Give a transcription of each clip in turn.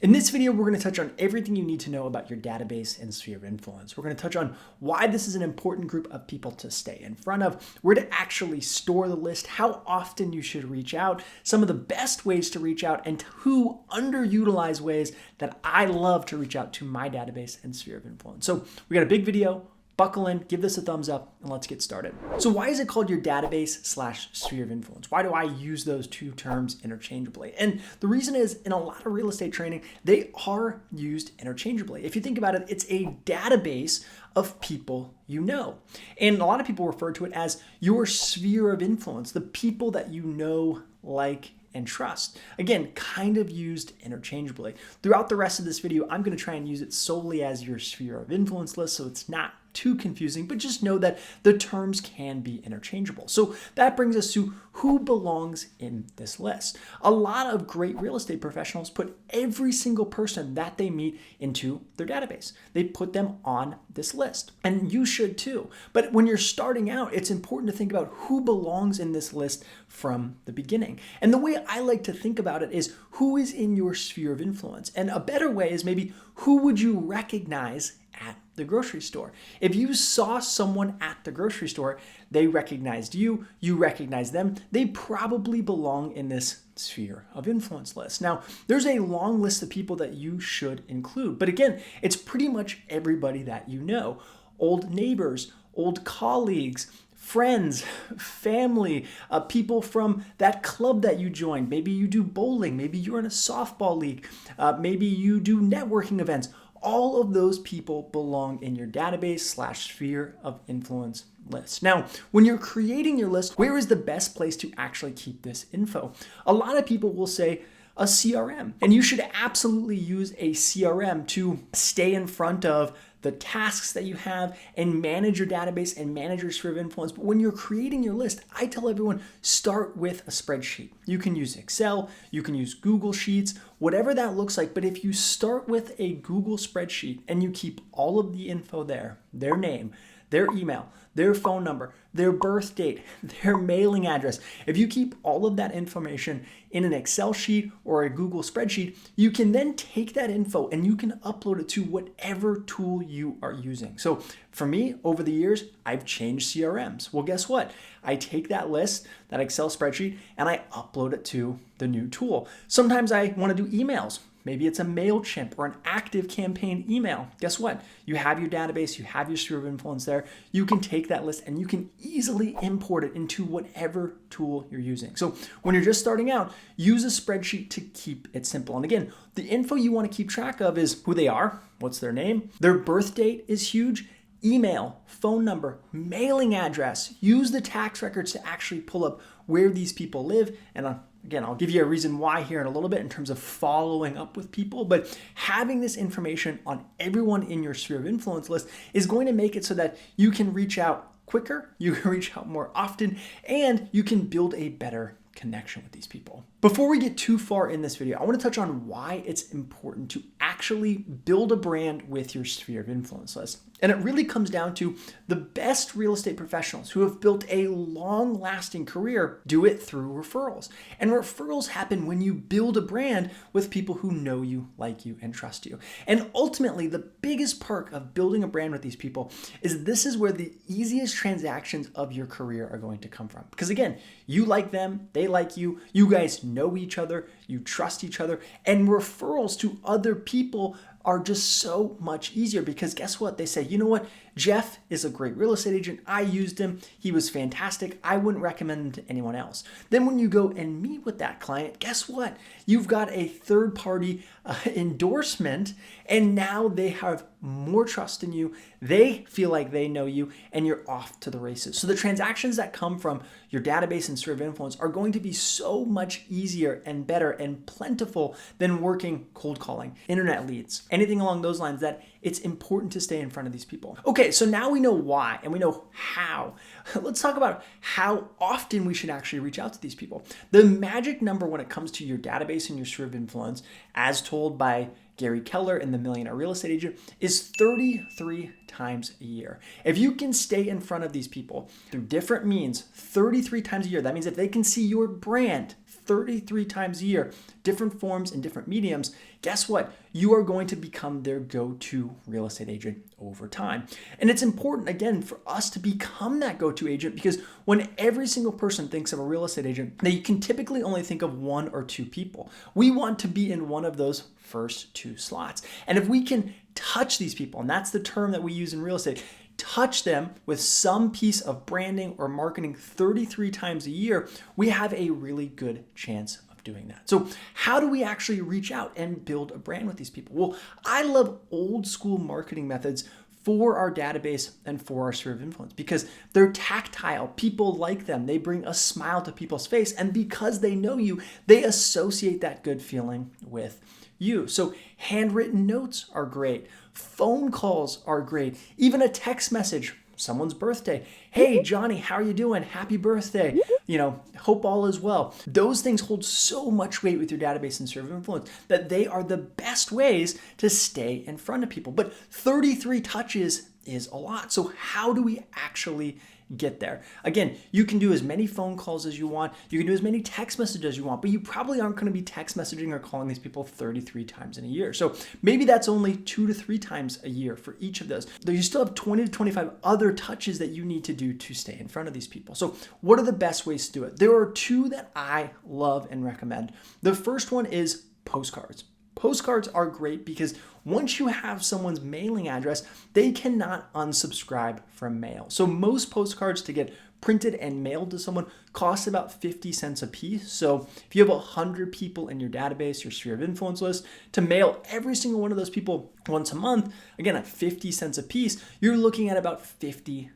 In this video, we're going to touch on everything you need to know about your database and sphere of influence. We're going to touch on why this is an important group of people to stay in front of, where to actually store the list, how often you should reach out, some of the best ways to reach out, and two underutilized ways that I love to reach out to my database and sphere of influence. So we got a big video. Buckle in, give this a thumbs up, and let's get started. So why is it called your database/sphere of influence? Why do I use those two terms interchangeably? And the reason is, in a lot of real estate training, they are used interchangeably. If you think about it, it's a database of people you know. And a lot of people refer to it as your sphere of influence, the people that you know, like, and trust. Again, kind of used interchangeably. Throughout the rest of this video, I'm going to try and use it solely as your sphere of influence list, so it's not too confusing, but just know that the terms can be interchangeable. So that brings us to who belongs in this list. A lot of great real estate professionals put every single person that they meet into their database. They put them on this list, and you should too. But when you're starting out, it's important to think about who belongs in this list from the beginning. And the way I like to think about it is who is in your sphere of influence. And a better way is maybe who would you recognize at the grocery store? If you saw someone at the grocery store, they recognized you, you recognized them, they probably belong in this sphere of influence list. Now, there's a long list of people that you should include, but again, it's pretty much everybody that you know. Old neighbors, old colleagues, friends, family, people from that club that you joined. Maybe you do bowling, maybe you're in a softball league, maybe you do networking events. All of those people belong in your database/sphere of influence list. Now, when you're creating your list, where is the best place to actually keep this info? A lot of people will say a CRM, and you should absolutely use a CRM to stay in front of the tasks that you have and manage your database and manage your sphere of influence. But when you're creating your list, I tell everyone, start with a spreadsheet. You can use Excel, you can use Google Sheets, whatever that looks like. But if you start with a Google spreadsheet and you keep all of the info there, their name, their email, their phone number, their birth date, their mailing address. If you keep all of that information in an Excel sheet or a Google spreadsheet, you can then take that info and you can upload it to whatever tool you are using. So for me, over the years, I've changed CRMs. Well, guess what? I take that list, that Excel spreadsheet, and I upload it to the new tool. Sometimes I want to do emails. Maybe it's a MailChimp or an active campaign email. Guess what? You have your database, you have your sphere of influence there. You can take that list and you can easily import it into whatever tool you're using. So when you're just starting out, use a spreadsheet to keep it simple. And again, the info you want to keep track of is who they are, what's their name, their birth date is huge, email, phone number, mailing address. Use the tax records to actually pull up where these people live. And again, I'll give you a reason why here in a little bit in terms of following up with people, but having this information on everyone in your sphere of influence list is going to make it so that you can reach out quicker, you can reach out more often, and you can build a better connection with these people. Before we get too far in this video, I want to touch on why it's important to actually build a brand with your sphere of influence list. And it really comes down to the best real estate professionals who have built a long-lasting career do it through referrals. And referrals happen when you build a brand with people who know you, like you, and trust you. And ultimately, the biggest perk of building a brand with these people is this is where the easiest transactions of your career are going to come from. Because again, you like them, they like you, you guys know each other, you trust each other, and referrals to other people are just so much easier because guess what? They say, you know what? Jeff is a great real estate agent. I used him. He was fantastic. I wouldn't recommend him to anyone else. Then when you go and meet with that client, guess what? You've got a third-party endorsement, and now they have more trust in you. They feel like they know you, and you're off to the races. So the transactions that come from your database and sphere of influence are going to be so much easier and better and plentiful than working cold calling, internet leads, anything along those lines that it's important to stay in front of these people. Okay, so now we know why and we know how. Let's talk about how often we should actually reach out to these people. The magic number when it comes to your database and your sphere of influence, as told by Gary Keller in The Millionaire Real Estate Agent, is 33 times a year. If you can stay in front of these people through different means 33 times a year, that means if they can see your brand 33 times a year, different forms and different mediums, guess what? You are going to become their go-to real estate agent over time. And it's important, again, for us to become that go-to agent, because when every single person thinks of a real estate agent, they can typically only think of one or two people. We want to be in one of those first two slots. And if we can touch these people, and that's the term that we use in real estate, touch them with some piece of branding or marketing 33 times a year, we have a really good chance of doing that. So how do we actually reach out and build a brand with these people? Well, I love old school marketing methods for our database and for our sphere of influence because they're tactile. People like them. They bring a smile to people's face. And because they know you, they associate that good feeling with you. So handwritten notes are great. Phone calls are great. Even a text message, someone's birthday. Hey, Johnny, how are you doing? Happy birthday. Hope all is well. Those things hold so much weight with your database and sphere of influence that they are the best ways to stay in front of people. But 33 touches is a lot. So how do we actually get there? Again, you can do as many phone calls as you want. You can do as many text messages as you want, but you probably aren't going to be text messaging or calling these people 33 times in a year. So maybe that's only 2 to 3 times a year for each of those. Though you still have 20 to 25 other touches that you need to do to stay in front of these people. So what are the best ways to do it? There are 2 that I love and recommend. The first one is postcards. Postcards are great because once you have someone's mailing address, they cannot unsubscribe from mail. So most postcards to get printed and mailed to someone cost about 50 cents a piece. So if you have 100 people in your database, your sphere of influence list, to mail every single one of those people once a month, again, at 50 cents a piece, you're looking at about $50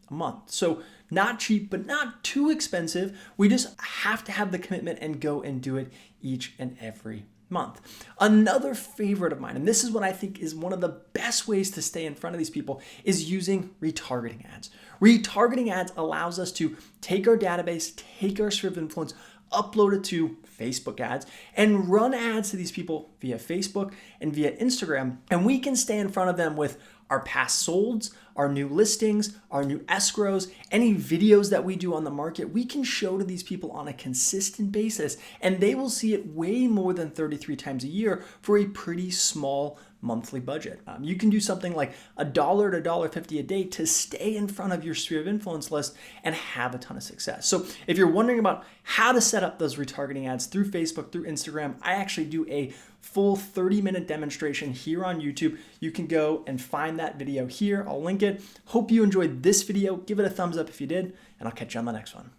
a month. So not cheap, but not too expensive. We just have to have the commitment and go and do it each and every month. Another favorite of mine, and this is what I think is one of the best ways to stay in front of these people, is using retargeting ads. Retargeting ads allows us to take our database, take our sphere of influence, upload it to Facebook ads, and run ads to these people via Facebook and via Instagram. And we can stay in front of them with our past solds, our new listings, our new escrows, any videos that we do on the market, we can show to these people on a consistent basis, and they will see it way more than 33 times a year for a pretty small monthly budget. You can do something like $1 to $1.50 a day to stay in front of your sphere of influence list and have a ton of success. So if you're wondering about how to set up those retargeting ads through Facebook, through Instagram, I actually do a full 30-minute demonstration here on YouTube. You can go and find that video here. I'll link it. Hope you enjoyed this video. Give it a thumbs up if you did, and I'll catch you on the next one.